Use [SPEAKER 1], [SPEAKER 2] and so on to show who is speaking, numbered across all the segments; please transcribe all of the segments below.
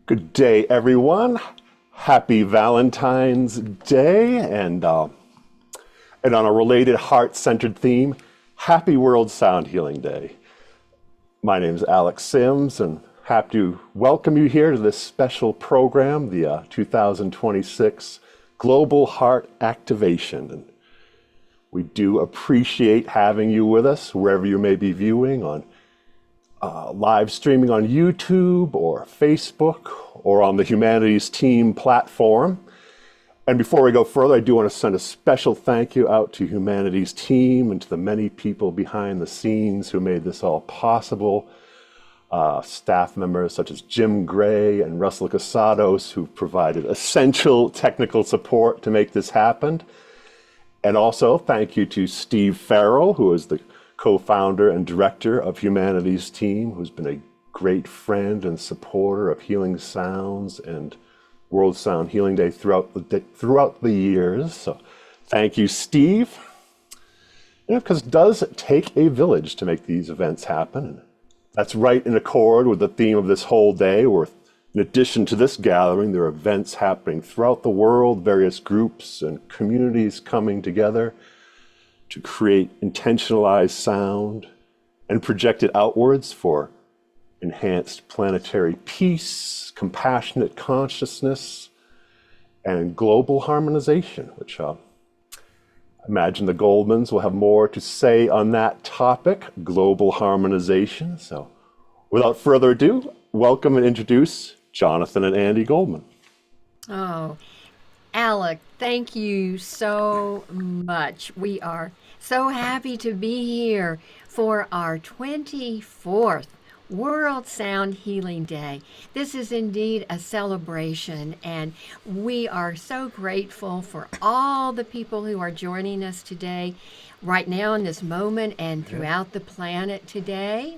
[SPEAKER 1] Good day, everyone. Happy Valentine's Day, and on a related heart-centered theme, Happy World Sound Healing Day. My name is Alex Sims, and happy to welcome you here to this special program, the 2026 Global Heart Activation. And we do appreciate having you with us wherever you may be viewing on live streaming on YouTube or Facebook or on the Humanities Team platform. And before we go further, I do want to send a special thank you out to Humanities Team and to the many people behind the scenes who made this all possible. Staff members such as Jim Gray and Russell Casados, who provided essential technical support to make this happen. And also thank you to Steve Farrell, who is the co-founder and director of Humanities Team, who's been a great friend and supporter of Healing Sounds and World Sound Healing Day throughout the years. So thank you, Steve. Because it does take a village to make these events happen. And that's right in accord with the theme of this whole day, where in addition to this gathering, there are events happening throughout the world, various groups and communities coming together to create intentionalized sound and project it outwards for enhanced planetary peace, compassionate consciousness, and global harmonization, which I imagine the Goldmans will have more to say on that topic, global harmonization. So without further ado, welcome and introduce Jonathan and Andy Goldman.
[SPEAKER 2] Oh, Alec, thank you so much. We are so happy to be here for our 24th World Sound Healing Day. This is indeed a celebration, and we are so grateful for all the people who are joining us today, right now in this moment, and throughout the planet today.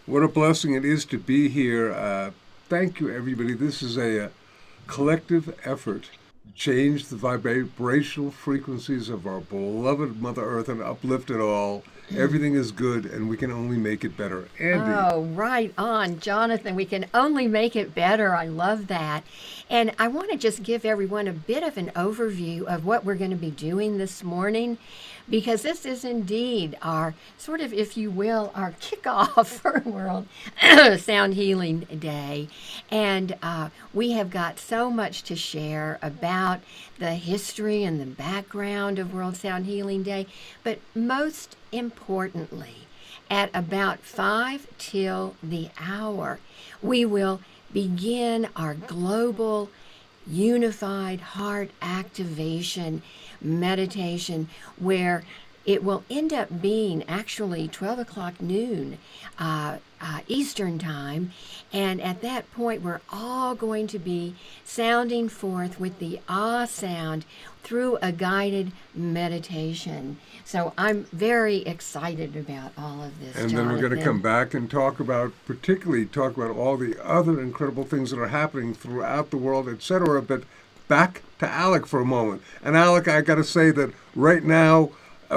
[SPEAKER 3] What a blessing it is to be here. Thank you, everybody. This is a collective effort to change the vibrational frequencies of our beloved Mother Earth and uplift it all. Everything is good, and we can only make it better. Andy.
[SPEAKER 2] Oh, right on, Jonathan. We can only make it better. I love that. And I want to just give everyone a bit of an overview of what we're going to be doing this morning, because this is indeed our sort of, if you will, our kickoff for World Sound Healing Day. And we have got so much to share about the history and the background of World Sound Healing Day, but most importantly, at about 5 till the hour, we will begin our global unified heart activation meditation, where it will end up being actually 12 o'clock noon Eastern time. And at that point, we're all going to be sounding forth with the ah sound through a guided meditation. So I'm very excited about all of this,
[SPEAKER 3] And
[SPEAKER 2] Jonathan.
[SPEAKER 3] then we're going to come back and particularly talk about all the other incredible things that are happening throughout the world, etc. But back to Alec for a moment. And Alec, I got to say that right now,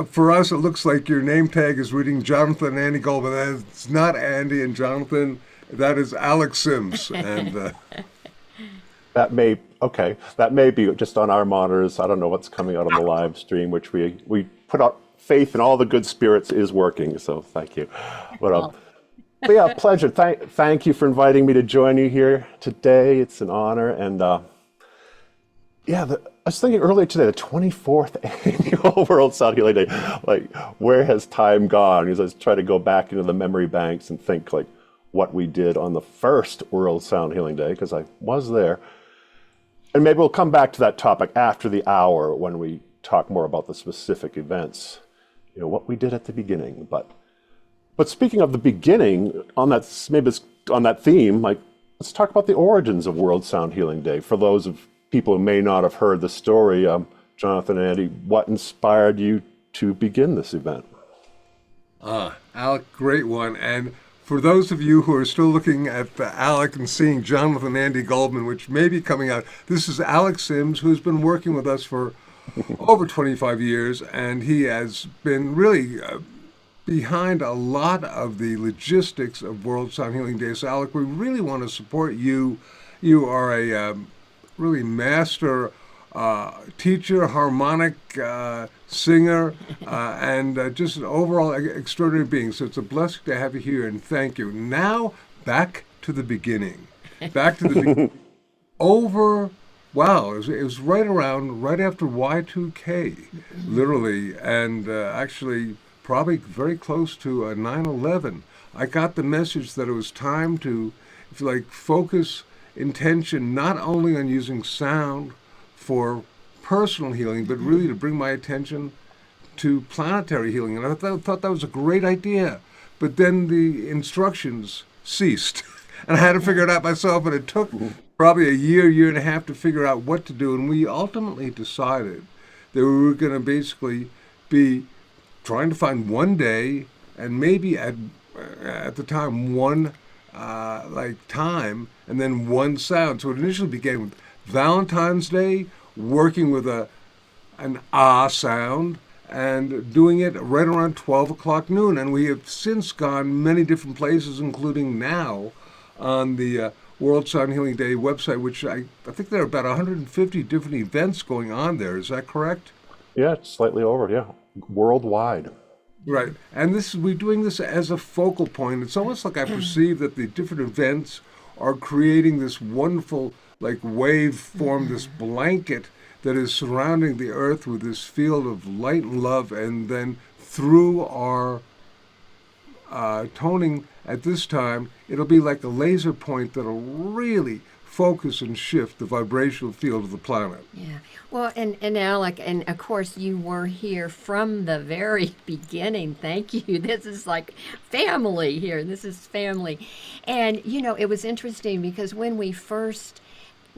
[SPEAKER 3] for us, it looks like your name tag is reading Jonathan and Andy Goldman. That's not Andy and Jonathan. That is Alex Sims. And
[SPEAKER 1] That may be just on our monitors. I don't know what's coming out on the live stream, which we put out faith in all the good spirits is working. So thank you. But yeah, pleasure. Thank you for inviting me to join you here today. It's an honor. And I was thinking earlier today, the 24th annual World Sound Healing Day. Like, where has time gone? Because I was trying to go back into the memory banks and think like what we did on the first World Sound Healing Day, because I was there. And maybe we'll come back to that topic after the hour when we talk more about the specific events, what we did at the beginning. But speaking of the beginning, on that theme, like, let's talk about the origins of World Sound Healing Day. For those of people who may not have heard the story, Jonathan and Andy, what inspired you to begin this event?
[SPEAKER 3] Alec, great one. And for those of you who are still looking at Alec and seeing Jonathan Andy Goldman, which may be coming out, this is Alex Sims, who's been working with us for over 25 years, and he has been really behind a lot of the logistics of World Sound Healing Day. So, Alec, we really want to support you You are a really master teacher, harmonic singer, and just an overall extraordinary being. So it's a blessing to have you here, and thank you. Now, back to the beginning. Back to the beginning. Over, wow, it was right after Y2K, literally, and actually probably very close to 9/11. I got the message that it was time to, if you like, focus intention not only on using sound for personal healing, but really to bring my attention to planetary healing. And I thought that was a great idea. But then the instructions ceased. And I had to figure it out myself. And it took probably a year and a half to figure out what to do. And we ultimately decided that we were going to basically be trying to find one day and maybe at the time one time and then one sound. So it initially began with Valentine's Day, working with an ah sound and doing it right around 12 o'clock noon. And we have since gone many different places, including now on the World Sound Healing Day website, which I think there are about 150 different events going on there. Is that correct?
[SPEAKER 1] Yeah, it's slightly over. Yeah, worldwide.
[SPEAKER 3] Right. And we're doing this as a focal point. It's almost like I perceive that the different events are creating this wonderful wave form, this blanket that is surrounding the earth with this field of light and love. And then through our toning at this time, it'll be like a laser point that'll really focus and shift the vibrational field of the planet.
[SPEAKER 2] Yeah. Well, and Alec, and of course you were here from the very beginning. Thank you. This is like family here. This is family. And, it was interesting because when we first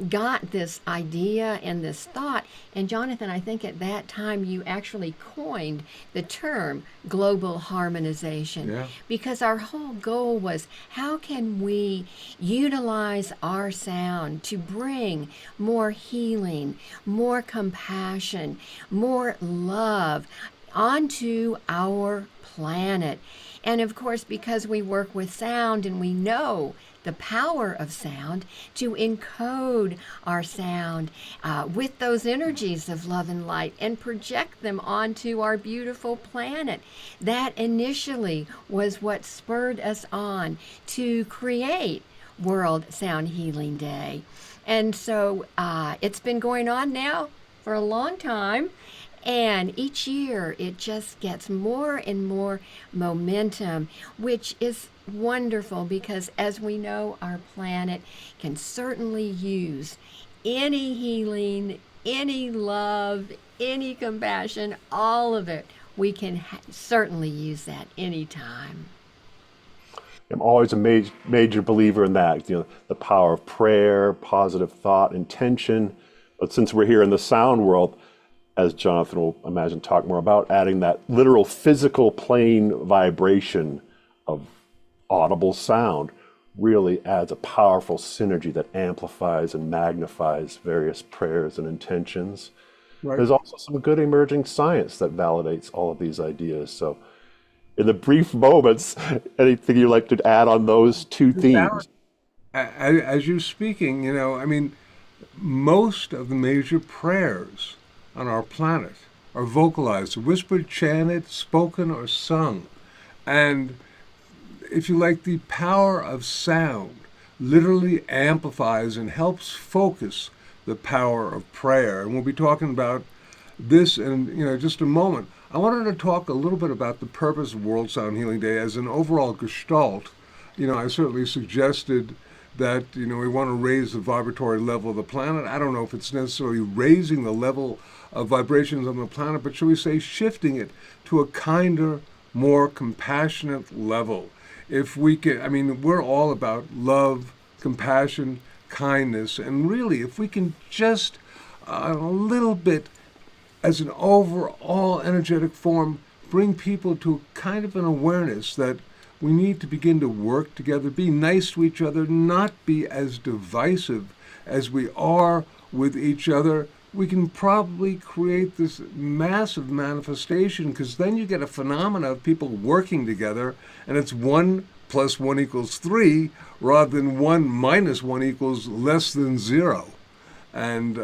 [SPEAKER 2] got this idea and this thought, and Jonathan, I think at that time you actually coined the term global harmonization.
[SPEAKER 3] Yeah.
[SPEAKER 2] Because our whole goal was, how can we utilize our sound to bring more healing, more compassion, more love onto our planet? And of course, because we work with sound and we know the power of sound, to encode our sound with those energies of love and light and project them onto our beautiful planet. That initially was what spurred us on to create World Sound Healing Day. And so it's been going on now for a long time. And each year it just gets more and more momentum, which is wonderful because, as we know, our planet can certainly use any healing, any love, any compassion, all of it. We can certainly use that anytime.
[SPEAKER 1] I'm always a major believer in that, the power of prayer, positive thought, intention. But since we're here in the sound world, as Jonathan will imagine talk more about, adding that literal physical plane vibration of audible sound really adds a powerful synergy that amplifies and magnifies various prayers and intentions.
[SPEAKER 3] Right.
[SPEAKER 1] There's also some good emerging science that validates all of these ideas. So in the brief moments, anything you'd like to add on those two themes?
[SPEAKER 3] As you're speaking, most of the major prayers on our planet are vocalized, whispered, chanted, spoken, or sung. And if you like, the power of sound literally amplifies and helps focus the power of prayer. And we'll be talking about this in just a moment. I wanted to talk a little bit about the purpose of World Sound Healing Day as an overall gestalt. I certainly suggested that, we want to raise the vibratory level of the planet. I don't know if it's necessarily raising the level of vibrations on the planet, but shall we say shifting it to a kinder, more compassionate level. If we can, we're all about love, compassion, kindness, and really, if we can just a little bit, as an overall energetic form, bring people to kind of an awareness that we need to begin to work together, be nice to each other, not be as divisive as we are with each other, we can probably create this massive manifestation, because then you get a phenomena of people working together, and it's one plus 1 equals 3 rather than 1 minus 1 equals less than 0. And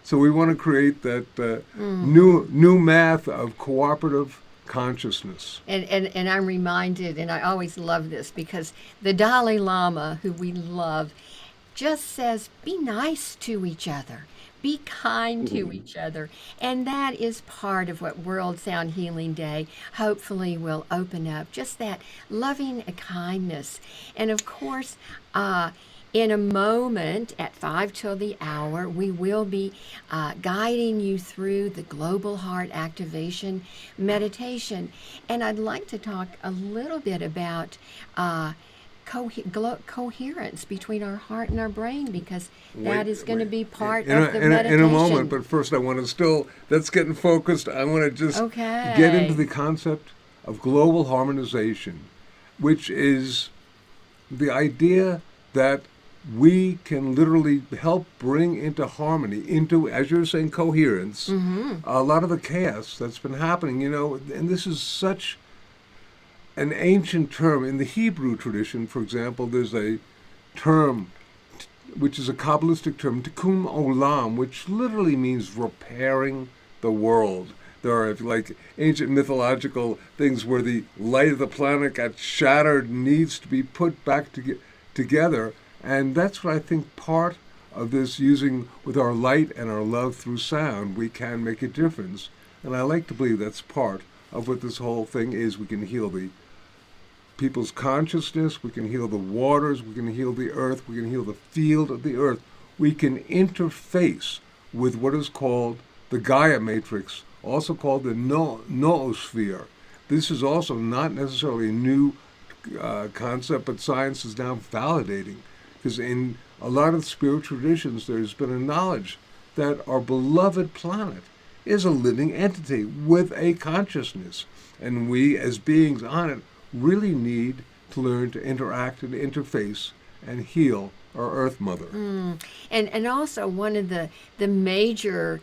[SPEAKER 3] so we want to create that new math of cooperative consciousness.
[SPEAKER 2] And I'm reminded, and I always love this, because the Dalai Lama, who we love, just says, be nice to each other. Be kind to each other. And that is part of what World Sound Healing Day hopefully will open up, just that loving kindness. And of course, in a moment at 5 till the hour, we will be guiding you through the Global Heart Activation Meditation. And I'd like to talk a little bit about coherence between our heart and our brain, because that is going to be part of the meditation.
[SPEAKER 3] In a moment, but first I want to still, that's getting focused. I want to just get into the concept of global harmonization, which is the idea that we can literally help bring into harmony, into, as you're saying, coherence, a lot of the chaos that's been happening, and this is such an ancient term. In the Hebrew tradition, for example, there's a term which is a Kabbalistic term, tikkun olam, which literally means repairing the world. There are like ancient mythological things where the light of the planet got shattered, needs to be put back together. And that's what I think part of this, using with our light and our love through sound, we can make a difference. And I like to believe that's part of what this whole thing is. We can heal the people's consciousness, we can heal the waters, we can heal the earth, we can heal the field of the earth. We can interface with what is called the Gaia matrix, also called the noosphere. This is also not necessarily a new concept, but science is now validating, because in a lot of spiritual traditions there's been a knowledge that our beloved planet is a living entity with a consciousness, and we as beings on it really need to learn to interact and interface and heal our Earth Mother.
[SPEAKER 2] And also one of the major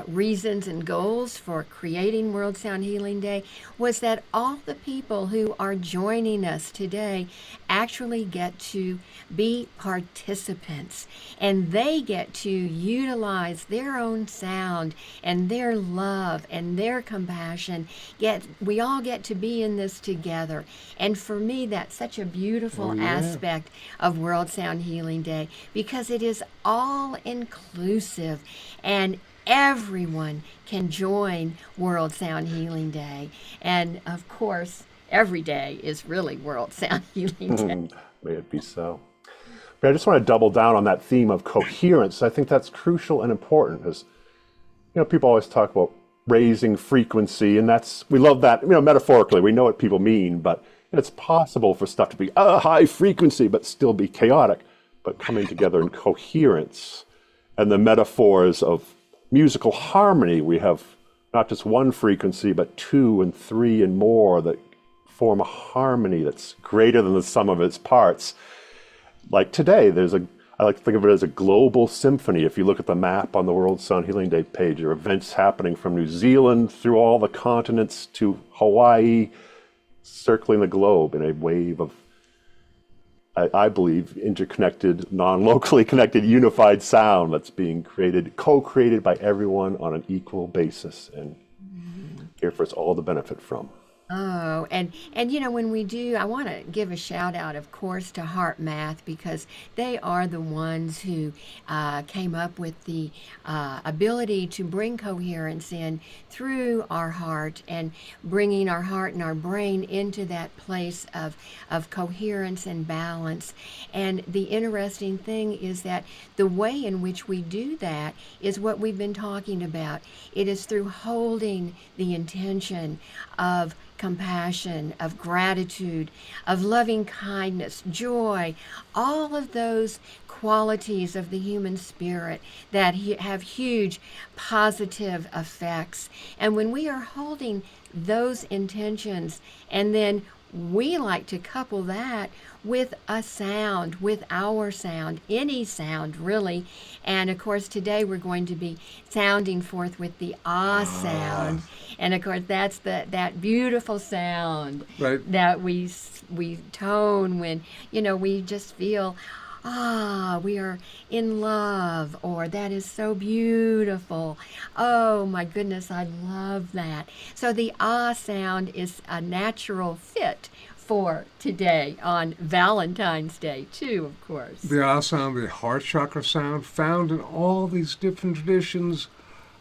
[SPEAKER 2] reasons and goals for creating World Sound Healing Day was that all the people who are joining us today actually get to be participants, and they get to utilize their own sound and their love and their compassion. We all get to be in this together. And for me, that's such a beautiful aspect of World Sound Healing Day, because it is all inclusive, and everyone can join World Sound Healing Day. And of course, every day is really World Sound Healing Day.
[SPEAKER 1] May it be so. But I just want to double down on that theme of coherence. I think that's crucial and important, because people always talk about raising frequency, and we love that, metaphorically. We know what people mean, but it's possible for stuff to be high frequency but still be chaotic, but coming together in coherence. And the metaphors of musical harmony, we have not just one frequency, but 2 and 3 and more that form a harmony that's greater than the sum of its parts. Like today, I like to think of it as a global symphony. If you look at the map on the World Sound Healing Day page, there are events happening from New Zealand through all the continents to Hawaii, circling the globe in a wave of, I believe, interconnected, non-locally connected, unified sound that's being co-created by everyone on an equal basis, and here for us all to benefit from.
[SPEAKER 2] Oh, and when we do, I want to give a shout out, of course, to Heart Math, because they are the ones who came up with the ability to bring coherence in through our heart, and bringing our heart and our brain into that place of coherence and balance. And the interesting thing is that the way in which we do that is what we've been talking about. It is through holding the intention of compassion, of gratitude, of loving kindness, joy, all of those qualities of the human spirit that have huge positive effects. And when we are holding those intentions and then we like to couple that with a sound, with our sound, any sound really. And of course, today we're going to be sounding forth with the ah sound. And of course, that's that beautiful sound
[SPEAKER 3] Right.
[SPEAKER 2] that we tone when, we just feel, we are in love, or that is so beautiful. Oh my goodness, I love that. So the ah sound is a natural fit for today on Valentine's Day, too, of course.
[SPEAKER 3] The ah sound, the heart chakra sound, found in all these different traditions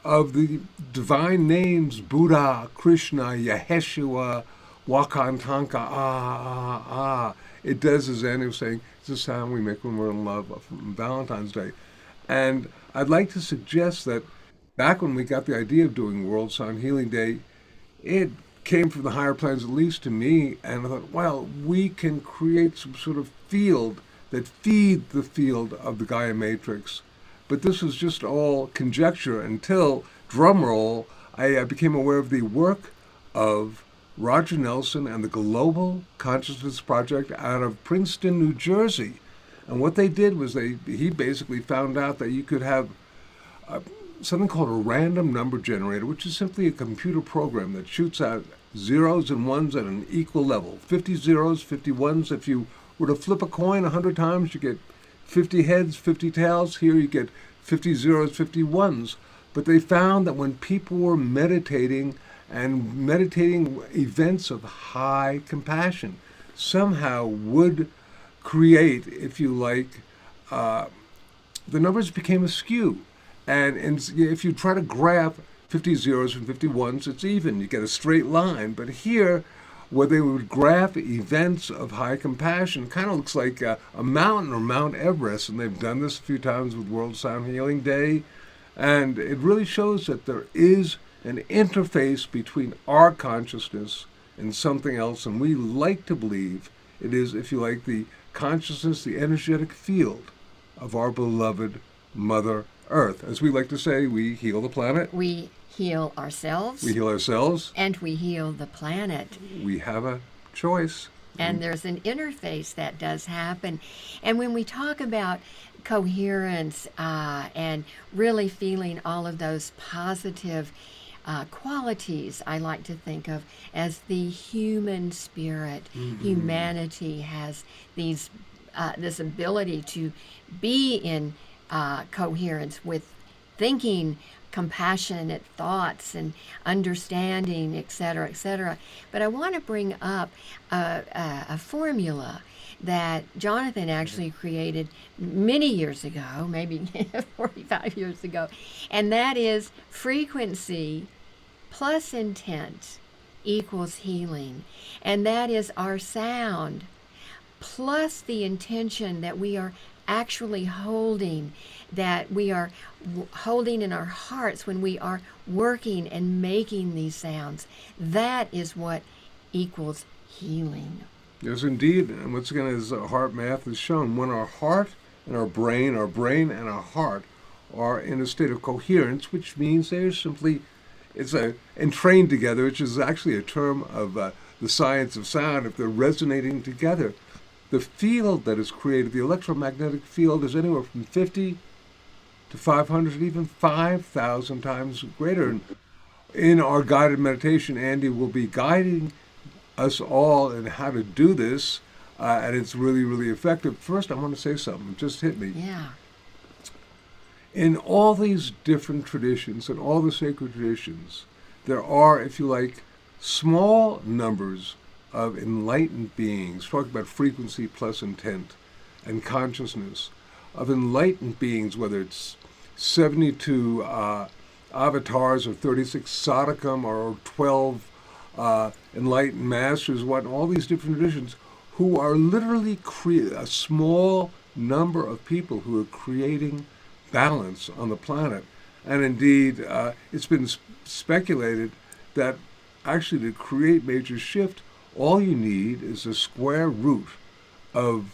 [SPEAKER 3] of the divine names Buddha, Krishna, Yeshua, Wakantanka, ah, ah, ah. It does, as Annie was saying, it's the sound we make when we're in love on Valentine's Day. And I'd like to suggest that back when we got the idea of doing World Sound Healing Day, it came from the higher planes, at least to me, and I thought, well, we can create some sort of field that feed the field of the Gaia Matrix. But this was just all conjecture until, drum roll, I became aware of the work of Roger Nelson and the Global Consciousness Project out of Princeton, New Jersey. And what they did was he basically found out that you could have something called a random number generator, which is simply a computer program that shoots out zeros and ones at an equal level. 50 zeros, 50 ones. If you were to flip a coin 100 times, you get 50 heads, 50 tails. Here you get 50 zeros, 50 ones. But they found that when people were meditating events of high compassion somehow would create, if you like, the numbers became askew. And if you try to graph 50 zeros and 50 ones, it's even. You get a straight line. But here, where they would graph events of high compassion, kind of looks like a mountain or Mount Everest. And they've done this a few times with World Sound Healing Day. And it really shows that there is an interface between our consciousness and something else. And we like to believe it is, if you like, the consciousness, the energetic field of our beloved Mother Earth. As we like to say, we heal the planet.
[SPEAKER 2] We heal ourselves.
[SPEAKER 3] We heal ourselves.
[SPEAKER 2] And we heal the planet.
[SPEAKER 3] We have a choice.
[SPEAKER 2] And there's an interface that does happen. And when we talk about coherence and really feeling all of those positive qualities, I like to think of as the human spirit. Mm-hmm. Humanity has this ability to be in coherence with thinking, compassionate thoughts and understanding, etc., etc. But I want to bring up a formula that Jonathan actually created many years ago, maybe 45 years ago, and that is frequency plus intent equals healing. And that is our sound plus the intention that we are actually holding, that we are holding in our hearts when we are working and making these sounds. That is what equals healing.
[SPEAKER 3] Yes, indeed. And once again, as heart math has shown, when our heart and our brain and our heart are in a state of coherence, which means they're simply, entrained together, which is actually a term of the science of sound. If they're resonating together, the field that is created, the electromagnetic field, is anywhere from 50 to 500, even 5,000 times greater. And in our guided meditation, Andy will be guiding us all in how to do this, and it's really, really effective. First, I want to say something. It just hit me.
[SPEAKER 2] Yeah.
[SPEAKER 3] In all these different traditions and all the sacred traditions, there are, if you like, small numbers of enlightened beings, talk about frequency plus intent and consciousness, of enlightened beings, whether it's 72 avatars or 36 Sadhakam or 12 enlightened masters, all these different traditions, who are literally a small number of people who are creating balance on the planet. And indeed, it's been speculated that actually to create major shift, all you need is a square root of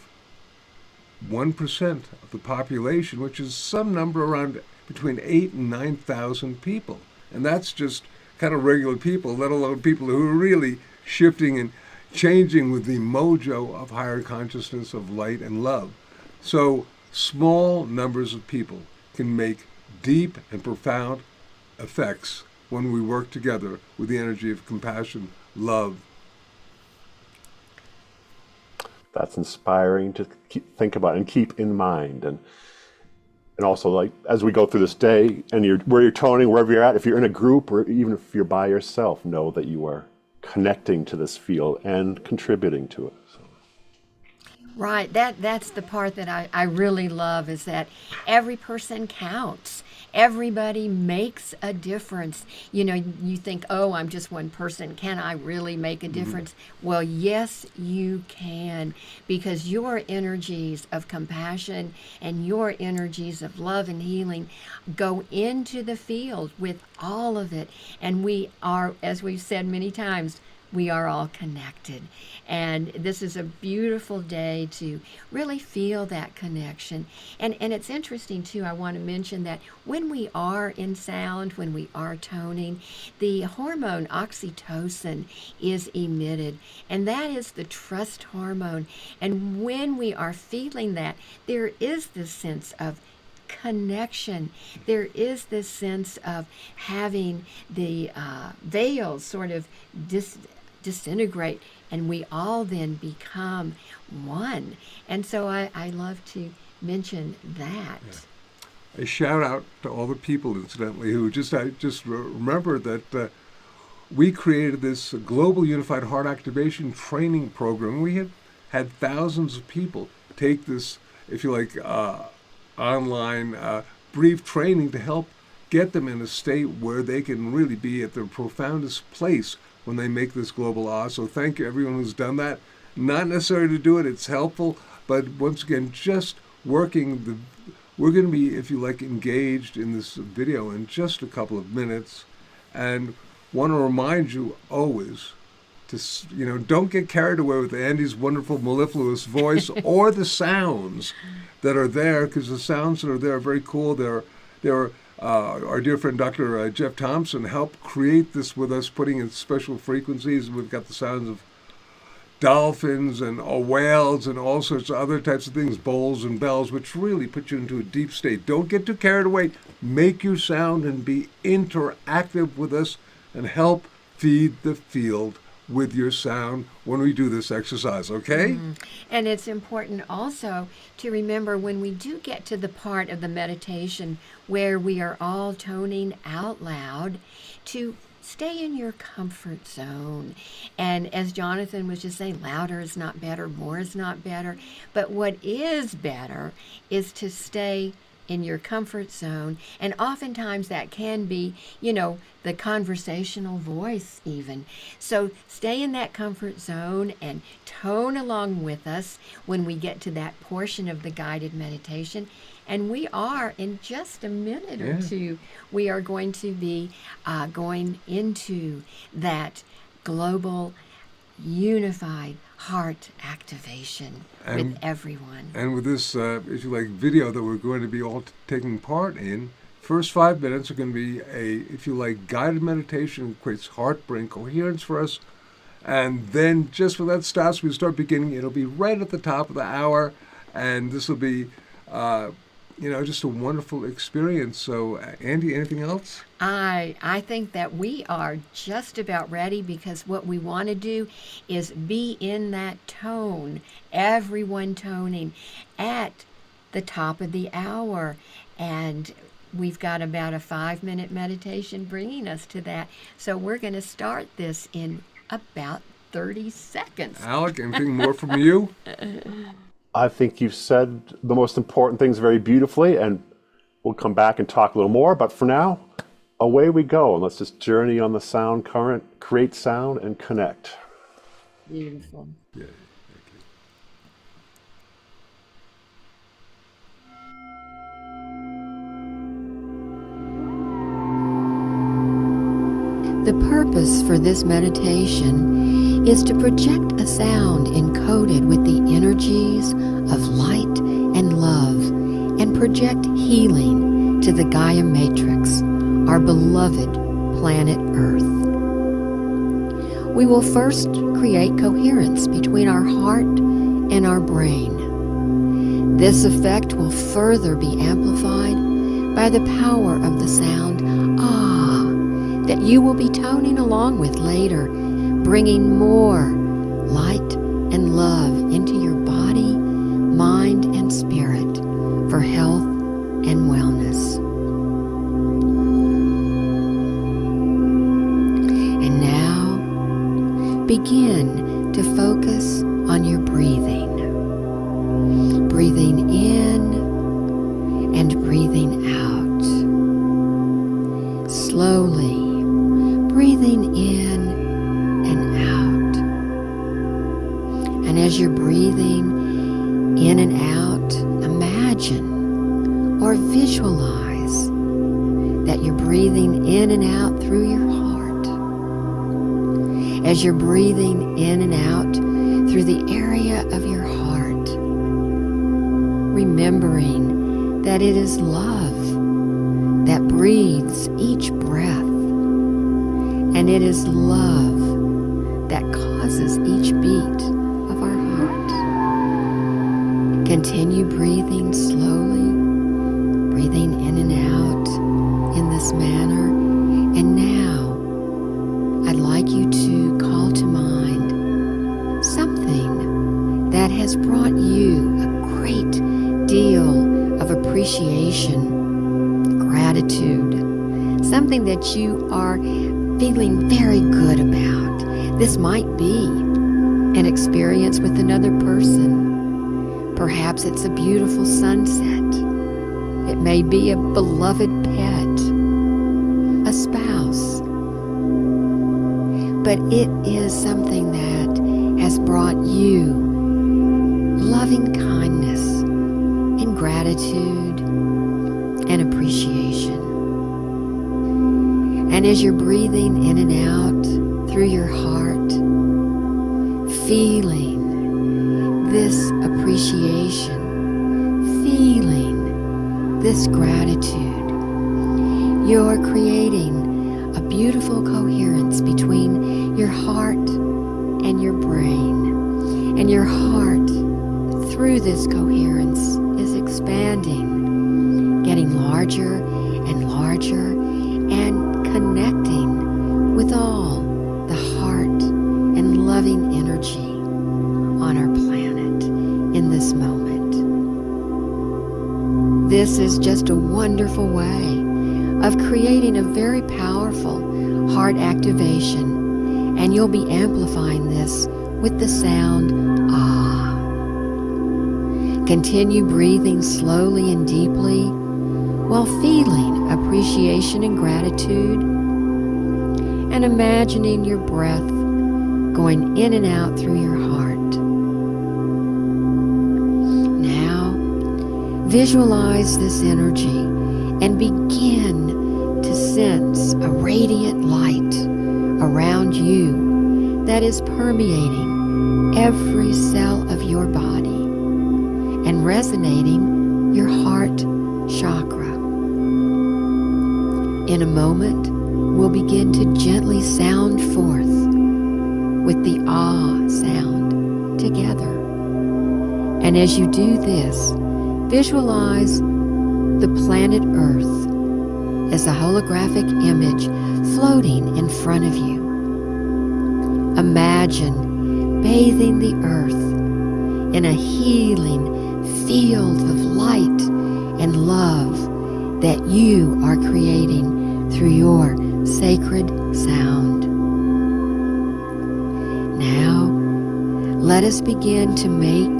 [SPEAKER 3] 1% of the population, which is some number around between 8,000 and 9,000 people. And that's just kind of regular people, let alone people who are really shifting and changing with the mojo of higher consciousness of light and love. So small numbers of people can make deep and profound effects when we work together with the energy of compassion, love.
[SPEAKER 1] That's inspiring to think about and keep in mind. And also, like, as we go through this day and where you're toning, wherever you're at, if you're in a group or even if you're by yourself, know that you are connecting to this field and contributing to it. So.
[SPEAKER 2] Right. That's the part that I really love, is that every person counts. Everybody makes a difference. You know, you think, oh, I'm just one person. Can I really make a difference? Well, yes, you can, because your energies of compassion and your energies of love and healing go into the field with all of it. And we are, as we've said many times, we are all connected. And this is a beautiful day to really feel that connection. And it's interesting, too, I want to mention that when we are in sound, when we are toning, the hormone oxytocin is emitted. And that is the trust hormone. And when we are feeling that, there is this sense of connection. There is this sense of having the veils sort of disintegrate, and we all then become one. And so I love to mention that.
[SPEAKER 3] A shout out to all the people, incidentally, who remember that we created this Global Unified Heart Activation Training Program. We have had thousands of people take this, if you like, online brief training to help get them in a state where they can really be at their profoundest place when they make this global So thank you everyone who's done that. Not necessary to do it, it's helpful, but once again, just working we're going to be, if you like, engaged in this video in just a couple of minutes, and want to remind you always to, don't get carried away with Andy's wonderful mellifluous voice or the sounds that are there, because the sounds that are there are very cool. They're our dear friend Dr. Jeff Thompson helped create this with us, putting in special frequencies. We've got the sounds of dolphins and whales and all sorts of other types of things, bowls and bells, which really put you into a deep state. Don't get too carried away. Make your sound and be interactive with us and help feed the field with your sound when we do this exercise, okay?
[SPEAKER 2] And it's important also to remember, when we do get to the part of the meditation where we are all toning out loud, to stay in your comfort zone. And as Jonathan was just saying, louder is not better, more is not better. But what is better is to stay in your comfort zone. And oftentimes that can be, the conversational voice even. So stay in that comfort zone and tone along with us when we get to that portion of the guided meditation. And we are, in just a minute or two, we are going to be going into that global unified heart activation with everyone.
[SPEAKER 3] And with this, if you like, video that we're going to be all taking part in, first 5 minutes are going to be if you like, guided meditation that creates heart-brain coherence for us. And then just when that stops, we start beginning. It'll be right at the top of the hour, and this will be, just a wonderful experience. So, Andy, anything else?
[SPEAKER 2] I think that we are just about ready, because what we want to do is be in that tone, everyone toning at the top of the hour. And we've got about a 5-minute meditation bringing us to that. So we're going to start this in about 30 seconds.
[SPEAKER 3] Alec, anything more from you?
[SPEAKER 1] I think you've said the most important things very beautifully, and we'll come back and talk a little more. But for now, away we go, and let's just journey on the sound current, create sound, and connect.
[SPEAKER 2] Beautiful.
[SPEAKER 3] Yeah.
[SPEAKER 2] The purpose for this meditation is to project a sound encoded with the energies of light and love, and project healing to the Gaia Matrix, our beloved planet Earth. We will first create coherence between our heart and our brain. This effect will further be amplified by the power of the sound ah that you will be toning along with later, bringing more light and love into your body, mind, and spirit for health and wellness. And now, begin to focus on your breathing. Breathing in and breathing out. Slowly breathing in and out. And as you're breathing in and out, imagine or visualize that you're breathing in and out through your heart. As you're breathing in and out through the area of your heart, remembering that it is love that breathes each breath, and it is love that causes each beat of our heart. Continue breathing slowly, breathing in and out in this manner. And now, I'd like you to call to mind something that has brought you a great deal of appreciation, gratitude, something that you are feeling very good about. This might be an experience with another person. Perhaps it's a beautiful sunset. It may be a beloved pet, a spouse. But it is something that has brought you loving kindness and gratitude and appreciation. And as you're breathing in and out through your heart, feeling this appreciation, feeling this gratitude, you're creating a beautiful coherence between your heart and your brain. And your heart, through this coherence, is expanding, getting larger and larger, and connecting with all the heart and loving energy on our planet in this moment. This is just a wonderful way of creating a very powerful heart activation, and you'll be amplifying this with the sound ah. Continue breathing slowly and deeply while feeling appreciation and gratitude, and imagining your breath going in and out through your heart. Now, visualize this energy and begin to sense a radiant light around you that is permeating every cell of your body and resonating your heart chakra. In a moment, we'll begin to gently sound forth with the ah sound together. And as you do this, visualize the planet Earth as a holographic image floating in front of you. Imagine bathing the Earth in a healing field of light and love that you are creating through your sacred sound. Now, let us begin to make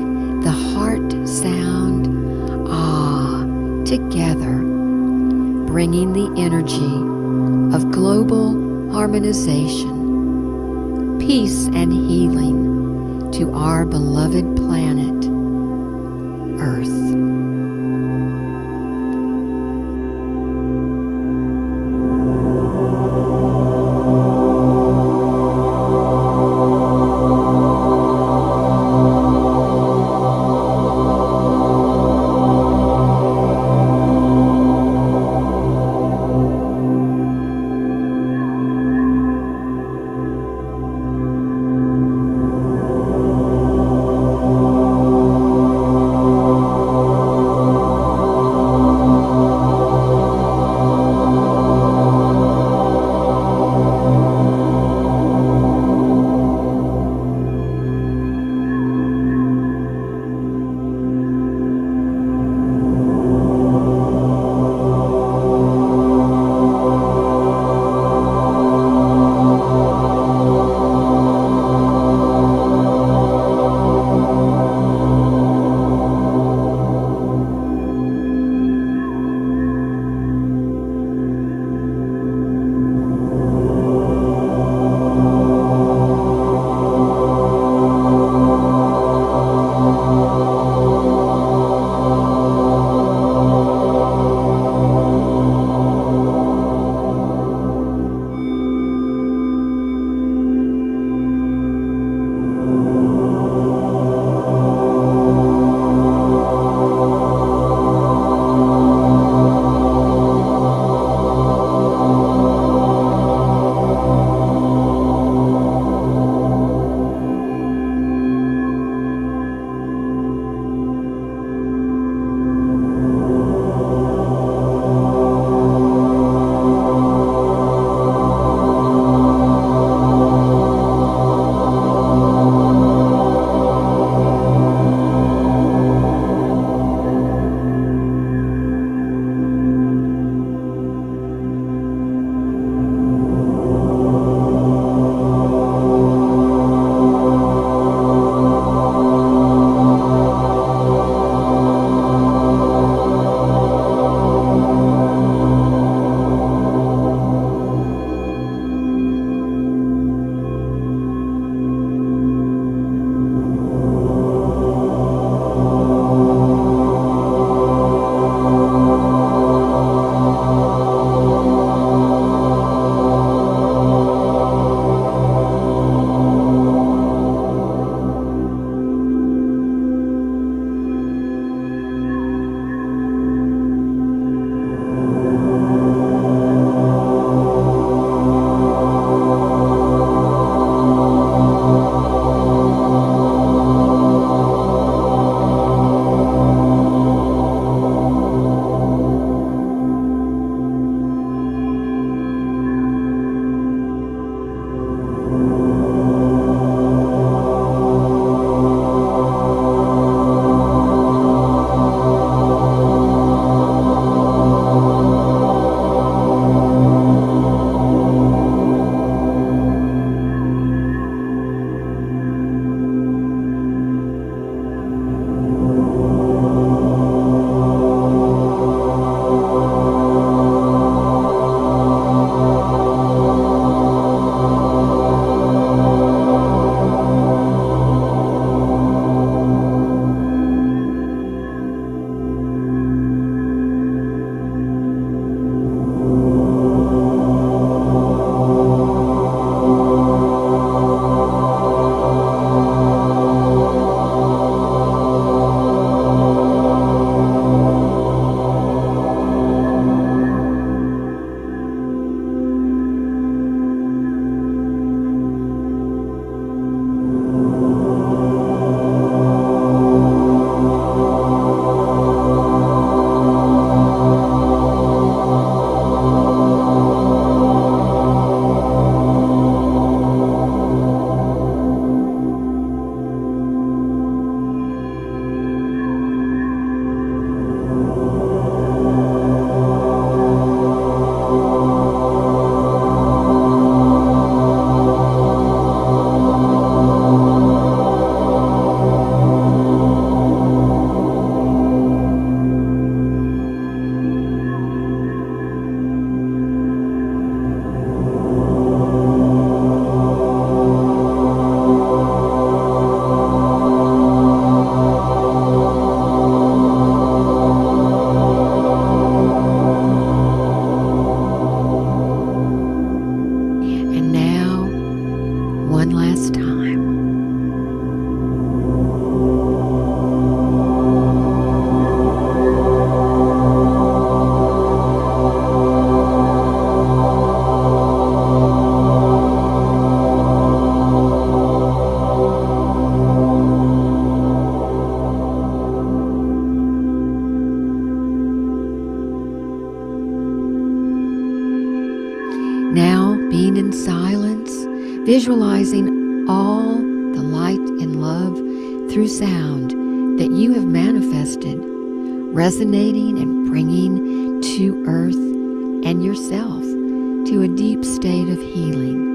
[SPEAKER 2] the heart sound ah together, bringing the energy of global harmonization, peace and healing to our beloved planet, Earth. remained in silence, visualizing all the light and love through sound that you have manifested, resonating and bringing to earth and yourself to a deep state of healing.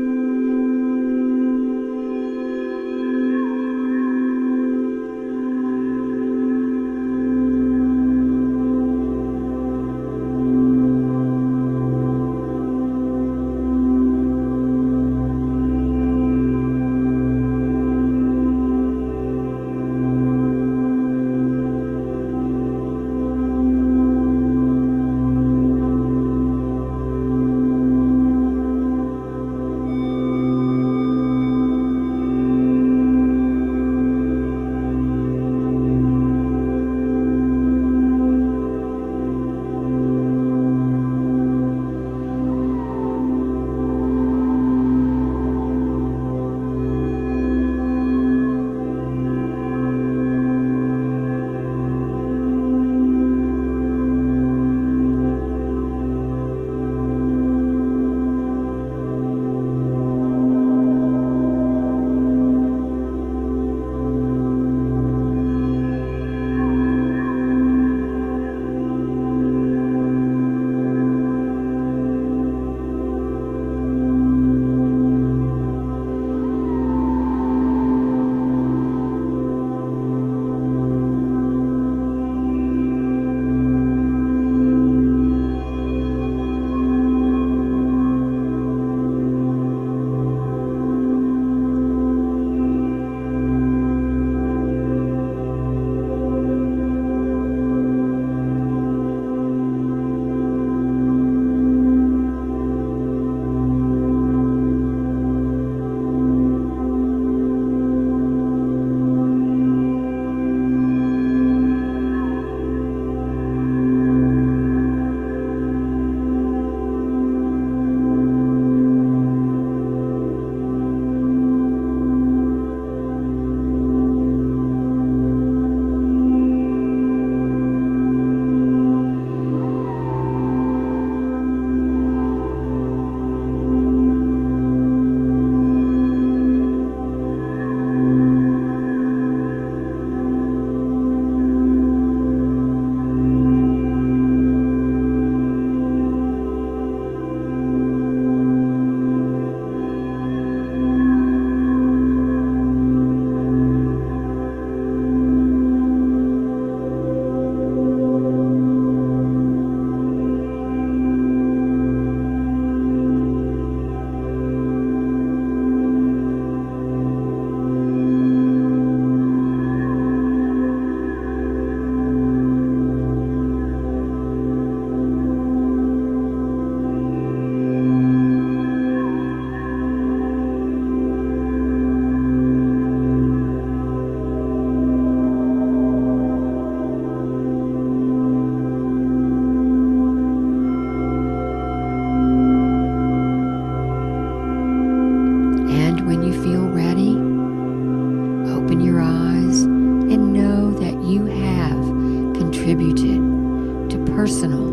[SPEAKER 2] personal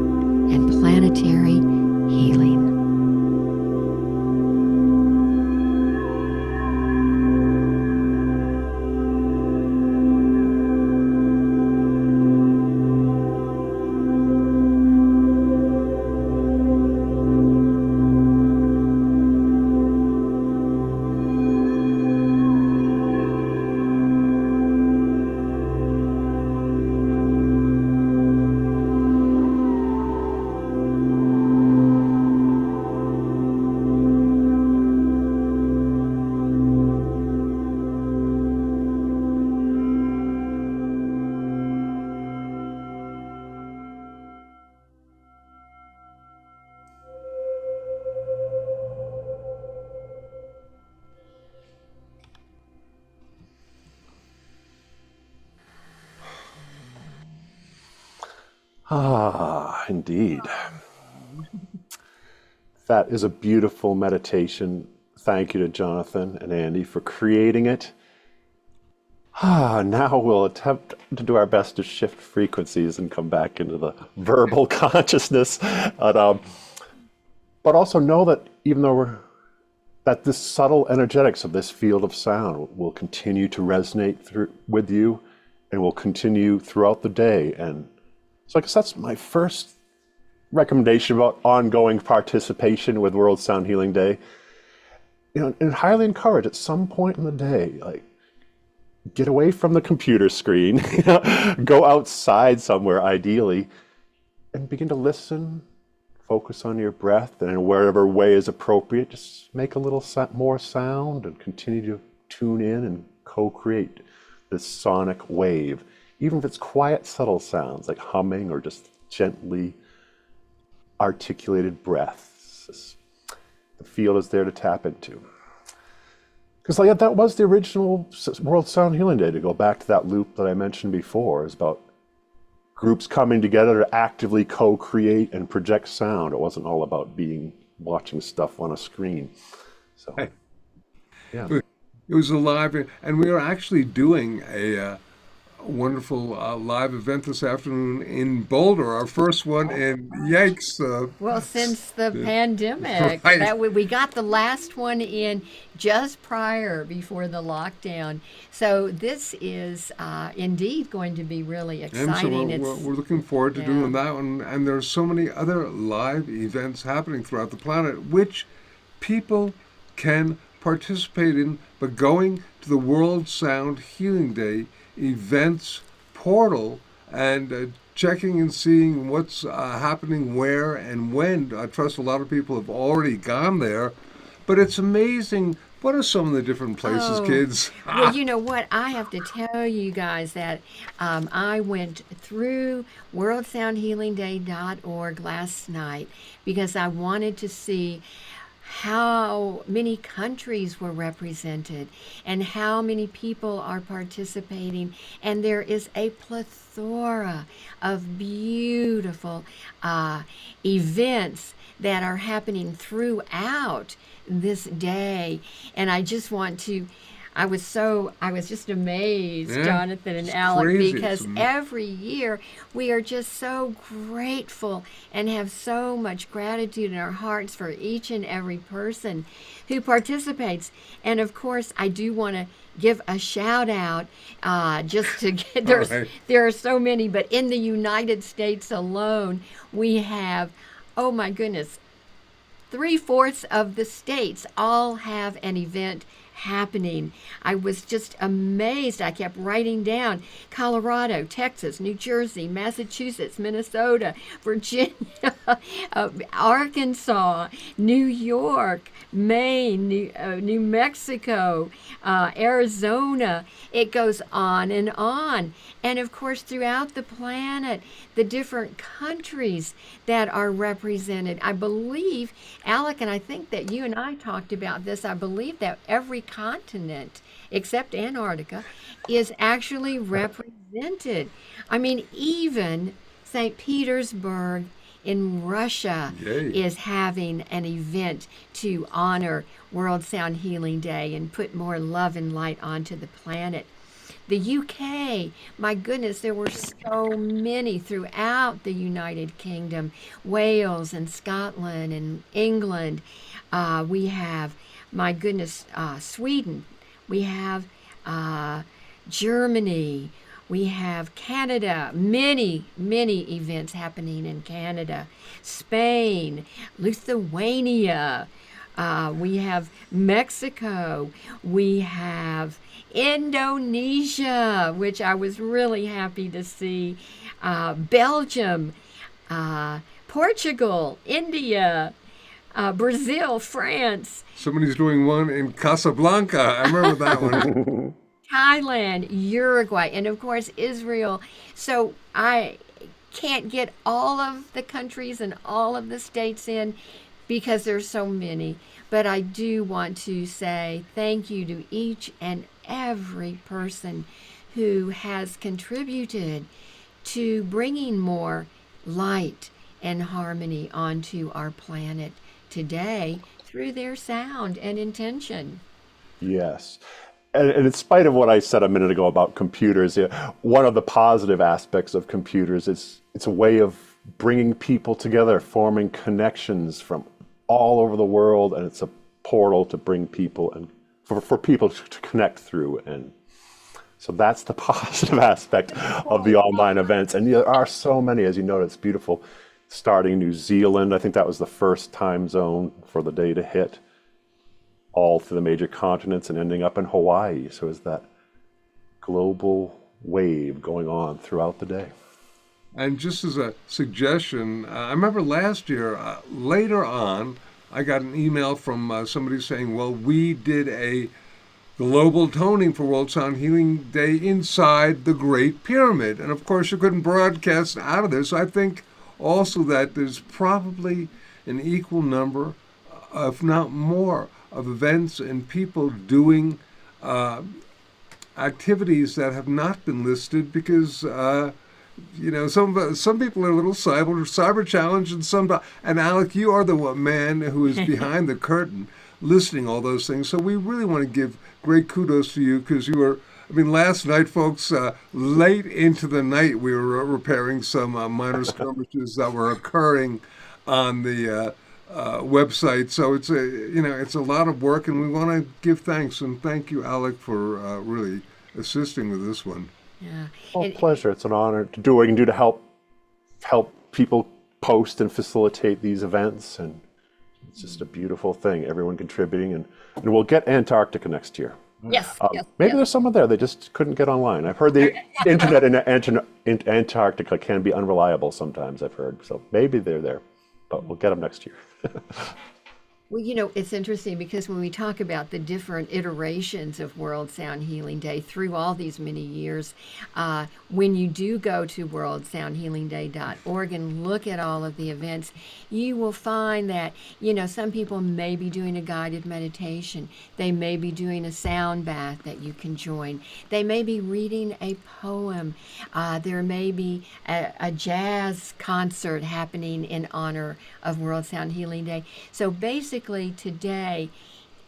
[SPEAKER 2] and planetary healing.
[SPEAKER 1] Ah, indeed. That is a beautiful meditation. Thank you to Jonathan and Andy for creating it. Now we'll attempt to do our best to shift frequencies and come back into the verbal consciousness. But also know that even though we're that the subtle energetics of this field of sound will continue to resonate with you and will continue throughout the day. And so I guess that's my first recommendation about ongoing participation with World Sound Healing Day. And highly encourage at some point in the day, like, get away from the computer screen, go outside somewhere ideally, and begin to listen, focus on your breath, and in whatever way is appropriate, just make a little more sound and continue to tune in and co-create this sonic wave. Even if it's quiet, subtle sounds like humming or just gently articulated breaths. The field is there to tap into. Because that was the original World Sound Healing Day, to go back to that loop that I mentioned before, is about groups coming together to actively co-create and project sound. It wasn't all about watching stuff on a screen. So, yeah.
[SPEAKER 3] It was a live, and we are actually doing a wonderful live event this afternoon in Boulder, our first one, and yikes.
[SPEAKER 2] Well, since the pandemic,
[SPEAKER 3] Right.
[SPEAKER 2] that we got the last one in just before the lockdown. So this is indeed going to be really
[SPEAKER 3] And so
[SPEAKER 2] exciting.
[SPEAKER 3] we're looking forward to
[SPEAKER 2] Yeah.
[SPEAKER 3] doing that one. And there's so many other live events happening throughout the planet, which people can participate in by going to the World Sound Healing Day events portal and checking and seeing what's happening where and when. I trust a lot of people have already gone there, but it's amazing. What are some of the different places,
[SPEAKER 2] Oh,
[SPEAKER 3] kids?
[SPEAKER 2] Well, you know what? I have to tell you guys that I went through worldsoundhealingday.org last night because I wanted to see how many countries were represented and how many people are participating. And there is a plethora of beautiful events that are happening throughout this day. And I just want to, I was just amazed,
[SPEAKER 3] Yeah,
[SPEAKER 2] Jonathan and
[SPEAKER 3] it's
[SPEAKER 2] Alec,
[SPEAKER 3] crazy.
[SPEAKER 2] because
[SPEAKER 3] It's
[SPEAKER 2] every year we are just so grateful and have so much gratitude in our hearts for each and every person who participates. And of course, I do want to give a shout out just to get,
[SPEAKER 3] right.
[SPEAKER 2] there are so many, but in the United States alone, we have, oh my goodness, 3/4 of the states all have an event happening. I was just amazed. I kept writing down Colorado, Texas, New Jersey, Massachusetts, Minnesota, Virginia, Arkansas, New York, Maine, New Mexico, Arizona. It goes on and on. And of course, throughout the planet, the different countries that are represented. I believe, Alec, and I think that you and I talked about this, I believe that every continent, except Antarctica, is actually represented. I mean, even St. Petersburg in Russia
[SPEAKER 3] Yay.
[SPEAKER 2] is having an event to honor World Sound Healing Day and put more love and light onto the planet. The UK, my goodness, there were so many throughout the United Kingdom, Wales and Scotland and England. We have, my goodness, Sweden. We have Germany. We have Canada, many events happening in Canada. Spain, Lithuania. We have Mexico. We have Indonesia, which I was really happy to see. Belgium, Portugal, India, Brazil, France,
[SPEAKER 3] Somebody's doing one in Casablanca. I remember that one.
[SPEAKER 2] Thailand, Uruguay, and of course Israel. So I can't get all of the countries and all of the states in because there's so many. But I do want to say thank you to each and every person who has contributed to bringing more light and harmony onto our planet today through their sound and intention.
[SPEAKER 1] Yes. And in spite of what I said a minute ago about computers, one of the positive aspects of computers is it's a way of bringing people together, forming connections from all over the world, and it's a portal to bring people and for people to connect through. And so that's the positive aspect of the online events. And there are so many, as you know, it's beautiful. Starting in New Zealand, I think that was the first time zone for the day to hit all through the major continents and ending up in Hawaii. So it's that global wave going on throughout the day.
[SPEAKER 3] And just as a suggestion, I remember last year, later on, I got an email from somebody saying, well, we did a global toning for World Sound Healing Day inside the Great Pyramid. And of course, you couldn't broadcast out of there. So I think also that there's probably an equal number, if not more, of events and people doing activities that have not been listed because some people are a little cyber challenged, and Alec, you are the man who is behind the curtain listing all those things. So we really want to give great kudos to you because you were. I mean, last night, folks, late into the night, we were repairing some minor skirmishes that were occurring on the website. So it's a lot of work, and we want to give thanks and thank you, Alec, for really assisting with this one.
[SPEAKER 2] Yeah.
[SPEAKER 1] Well, pleasure. It's an honor to do what we can do to help people post and facilitate these events, and it's just a beautiful thing. Everyone contributing, and we'll get Antarctica next year.
[SPEAKER 2] Yes.
[SPEAKER 1] Maybe there's someone there. They just couldn't get online. I've heard the internet in Antarctica can be unreliable sometimes, I've heard. So maybe they're there, but we'll get them next year.
[SPEAKER 2] Well, it's interesting because when we talk about the different iterations of World Sound Healing Day through all these many years, when you do go to worldsoundhealingday.org and look at all of the events, you will find that, some people may be doing a guided meditation. They may be doing a sound bath that you can join. They may be reading a poem. There may be a jazz concert happening in honor of World Sound Healing Day. So basically today,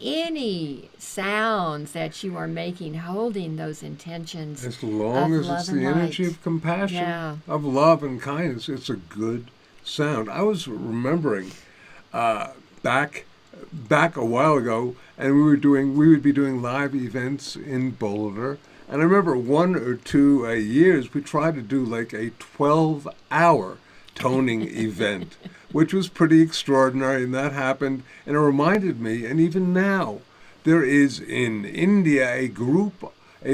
[SPEAKER 2] any sounds that you are making, holding those intentions,
[SPEAKER 3] as long as it's the energy of compassion, of love and kindness, it's a good sound. I was remembering back a while ago, and we would be doing live events in Boulder. And I remember 1 or 2 years we tried to do like a 12-hour toning event, which was pretty extraordinary, and that happened. And it reminded me, and even now, there is in India a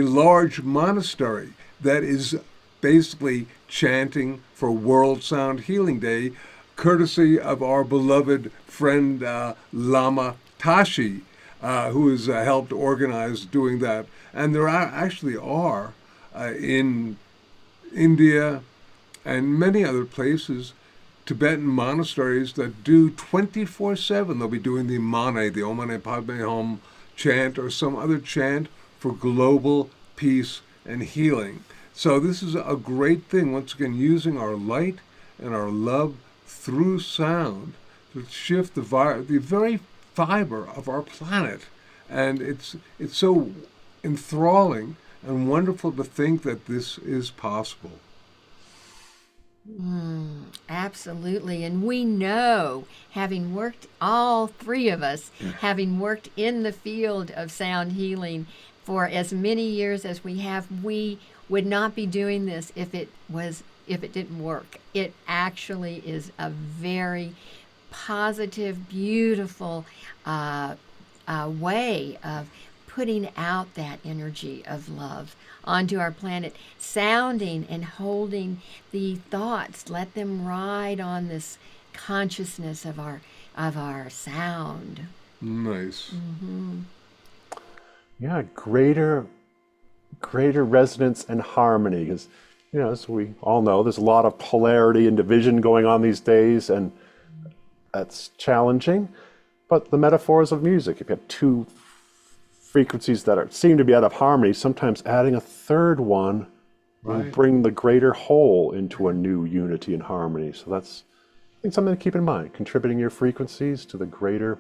[SPEAKER 3] large monastery that is basically chanting for World Sound Healing Day, courtesy of our beloved friend Lama Tashi, who has helped organize doing that. And there actually are in India and many other places, Tibetan monasteries that do 24/7. They'll be doing the Mane, the Om Mani Padme Hum chant, or some other chant for global peace and healing. So this is a great thing, once again, using our light and our love through sound to shift the very fiber of our planet. And it's so enthralling and wonderful to think that this is possible.
[SPEAKER 2] Absolutely. And we know, having worked, all three of us, having worked in the field of sound healing for as many years as we have, we would not be doing this if it didn't work. It actually is a very positive, beautiful way of putting out that energy of love onto our planet, sounding and holding the thoughts. Let them ride on this consciousness of our sound.
[SPEAKER 3] Nice.
[SPEAKER 2] Mm-hmm.
[SPEAKER 1] Yeah, greater resonance and harmony, because as we all know, there's a lot of polarity and division going on these days, and that's challenging. But the metaphors of music, if you have two frequencies that seem to be out of harmony, sometimes adding a third one will bring the greater whole into a new unity and harmony. So that's, I think, something to keep in mind, contributing your frequencies to the greater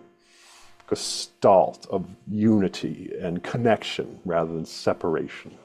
[SPEAKER 1] gestalt of unity and connection rather than separation.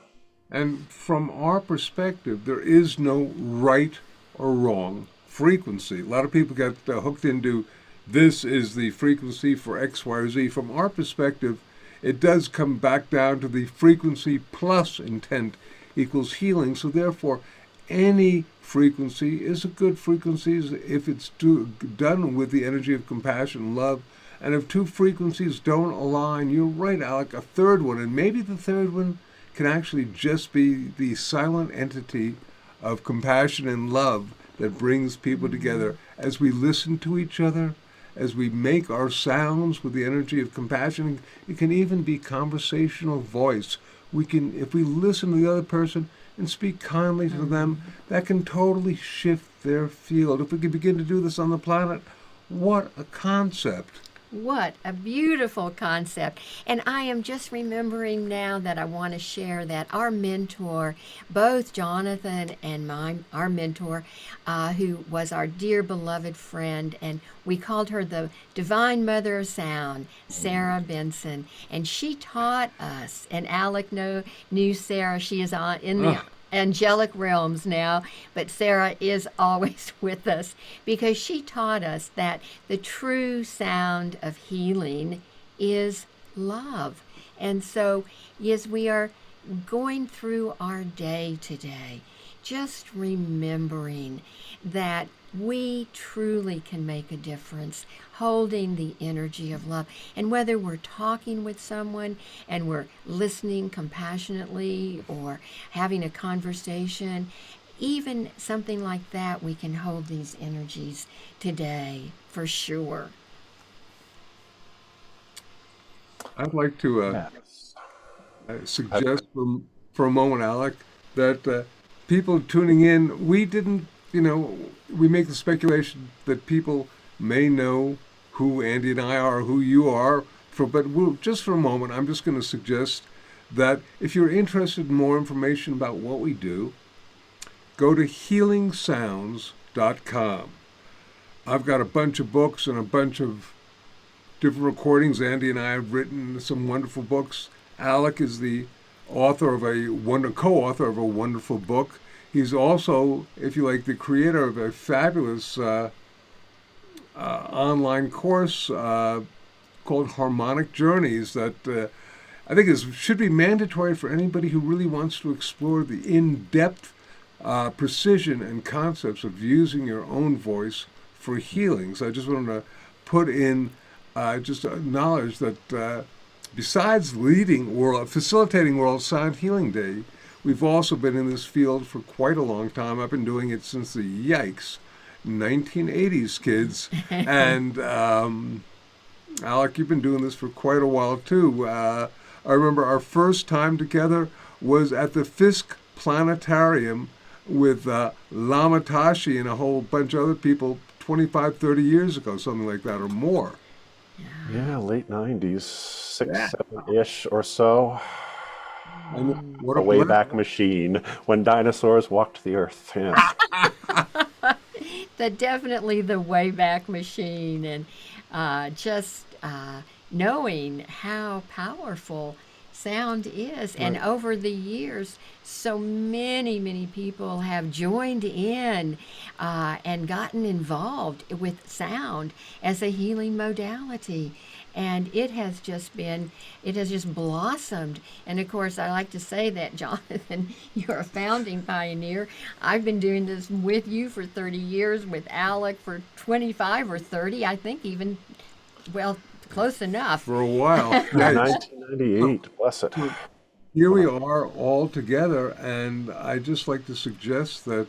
[SPEAKER 3] And from our perspective, there is no right or wrong frequency. A lot of people get hooked into this is the frequency for X, Y, or Z. From our perspective, it does come back down to the frequency plus intent equals healing. So therefore, any frequency is a good frequency if it's done with the energy of compassion and love. And if two frequencies don't align, you're right, Alec, a third one, and maybe the third one can actually just be the silent entity of compassion and love that brings people together as we listen to each other, as we make our sounds with the energy of compassion. It can even be conversational voice. We can, if we listen to the other person and speak kindly to them, that can totally shift their field. If we could begin to do this on the planet, what a concept.
[SPEAKER 2] What a beautiful concept. And I am just remembering now that I want to share that our mentor, both Jonathan and our mentor, who was our dear beloved friend, and we called her the Divine Mother of Sound, Sarah Benson. And she taught us, and Alec knew Sarah. She is in the angelic realms now, but Sarah is always with us because she taught us that the true sound of healing is love. And so, yes, we are going through our day today, just remembering that we truly can make a difference holding the energy of love. And whether we're talking with someone and we're listening compassionately or having a conversation, even something like that, we can hold these energies today for sure.
[SPEAKER 3] I'd like to suggest for a moment, Alec, that people tuning in, we didn't, we make the speculation that people may know who Andy and I are, who you are, but just for a moment, I'm just going to suggest that if you're interested in more information about what we do, go to healingsounds.com. I've got a bunch of books and a bunch of different recordings. Andy and I have written some wonderful books. Alec is the co-author of a wonderful book. He's also, if you like, the creator of a fabulous online course called Harmonic Journeys that I think should be mandatory for anybody who really wants to explore the in-depth precision and concepts of using your own voice for healing. So I just wanted to put in, just acknowledge that besides facilitating World Sound Healing Day, we've also been in this field for quite a long time. I've been doing it since the 1980s, kids. And Alec, you've been doing this for quite a while too. I remember our first time together was at the Fisk Planetarium with Lama Tashi and a whole bunch of other people 25, 30 years ago, something like that, or more.
[SPEAKER 1] Yeah, late 90s, 7-ish or so.
[SPEAKER 3] And what
[SPEAKER 1] A Wayback Machine, when dinosaurs walked the earth. Yeah.
[SPEAKER 2] Definitely the Wayback Machine, and just knowing how powerful sound is. And over the years, so many people have joined in and gotten involved with sound as a healing modality. And it has just blossomed. And of course, I like to say that, Jonathan, you're a founding pioneer. I've been doing this with you for 30 years, with Alec for 25 or 30, I think even, well, close enough.
[SPEAKER 3] For a while.
[SPEAKER 1] 1998, bless it.
[SPEAKER 3] Here we are all together, and I'd just like to suggest that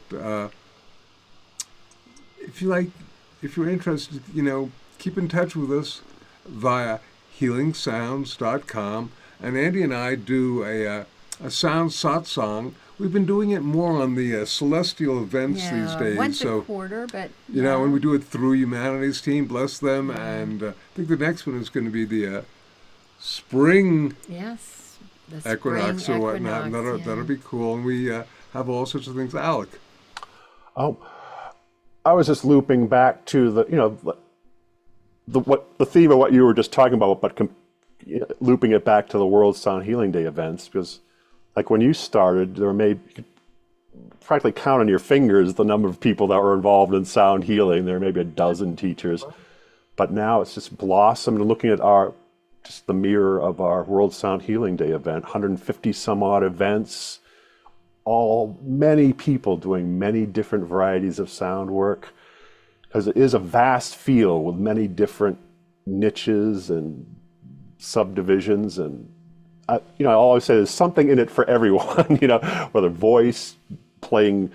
[SPEAKER 3] if you're interested, keep in touch with us via healingsounds.com. And Andy and I do a sound satsang. We've been doing it more on the celestial events these days.
[SPEAKER 2] Once a quarter, but
[SPEAKER 3] and we do it through Humanities Team, bless them. And I think the next one is going to be the spring equinox or whatnot. And that'll be cool. And we have all sorts of things. Alec.
[SPEAKER 1] Oh, I was just looping back to the theme of what you were just talking about, but looping it back to the World Sound Healing Day events, because like when you started, you could practically count on your fingers the number of people that were involved in sound healing. There were maybe a dozen teachers, but now it's just blossomed. And looking at our just the mirror of our World Sound Healing Day event, 150 some odd events, all many people doing many different varieties of sound work, because it is a vast field with many different niches and subdivisions. And I always say there's something in it for everyone. Whether voice, playing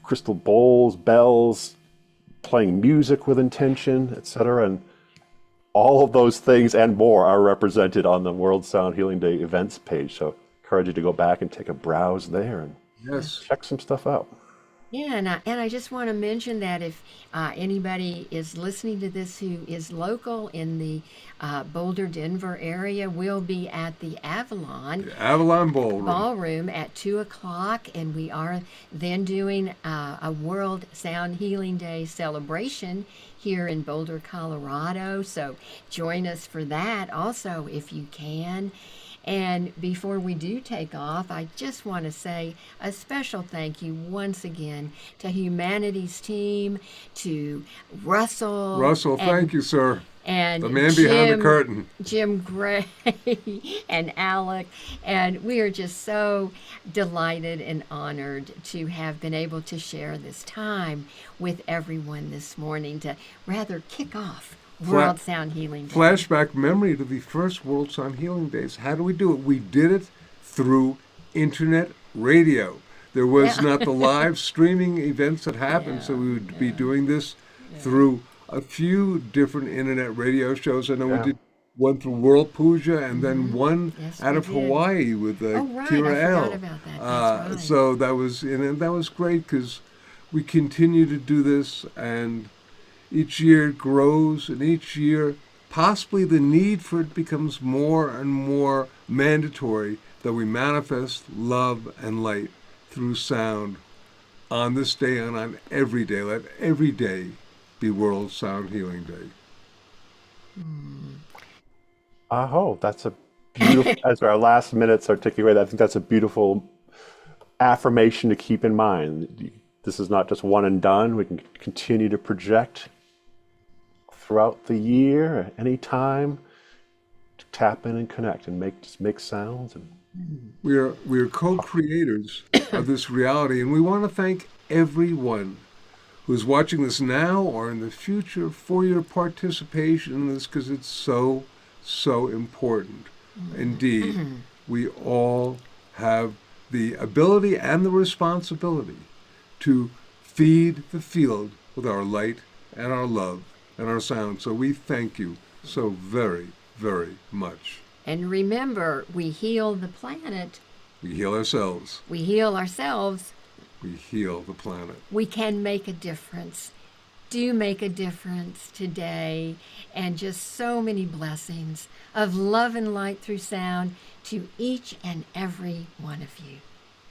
[SPEAKER 1] crystal bowls, bells, playing music with intention, etc. And all of those things and more are represented on the World Sound Healing Day events page. So I encourage you to go back and take a browse there and
[SPEAKER 3] Yes.
[SPEAKER 1] check some stuff out.
[SPEAKER 2] Yeah, and I just want to mention that if anybody is listening to this who is local in the Boulder, Denver area, we'll be at the Avalon
[SPEAKER 3] Avalon Ballroom.
[SPEAKER 2] Ballroom at 2 o'clock, and we are then doing a World Sound Healing Day celebration here in Boulder, Colorado. So join us for that also if you can. And before we do take off, I just want to say a special thank you once again to Humanity's team, to Russell.
[SPEAKER 3] Russell, thank you, sir.
[SPEAKER 2] And
[SPEAKER 3] The man behind the curtain.
[SPEAKER 2] Jim Gray and Alec. And we are just so delighted and honored to have been able to share this time with everyone this morning to rather kick off World Sound Healing Day.
[SPEAKER 3] Flashback memory to the first World Sound Healing Days. How do we do it? We did it through internet radio. There was not the live streaming events that happened, so we would be doing this through a few different internet radio shows. I know we did one through World Puja and then one out of Hawaii with Kira
[SPEAKER 2] I
[SPEAKER 3] L.
[SPEAKER 2] forgot about that. That's right.
[SPEAKER 3] So that was great because we continue to do this, and each year it grows, and each year possibly the need for it becomes more and more mandatory that we manifest love and light through sound on this day and on every day. Let every day be World Sound Healing Day.
[SPEAKER 1] That's a beautiful, as our last minutes articulate, I think that's a beautiful affirmation to keep in mind. This is not just one and done. We can continue to project throughout the year, at any time, to tap in and connect and make sounds. And
[SPEAKER 3] We are co-creators of this reality, and we want to thank everyone who's watching this now or in the future for your participation in this, because it's so, so important. Indeed, we all have the ability and the responsibility to feed the field with our light and our love and our sound. So we thank you so very, very much.
[SPEAKER 2] And remember, we heal the planet,
[SPEAKER 3] We heal ourselves.
[SPEAKER 2] we heal ourselves,
[SPEAKER 3] We heal the planet.
[SPEAKER 2] we can make a difference. Do make a difference today, and just so many blessings of love and light through sound to each and every one of you.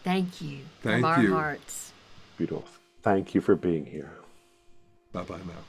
[SPEAKER 2] Thank you
[SPEAKER 3] Thank
[SPEAKER 2] from our
[SPEAKER 3] you.
[SPEAKER 2] hearts.
[SPEAKER 1] beautiful. Thank you for being here.
[SPEAKER 3] Bye-bye now.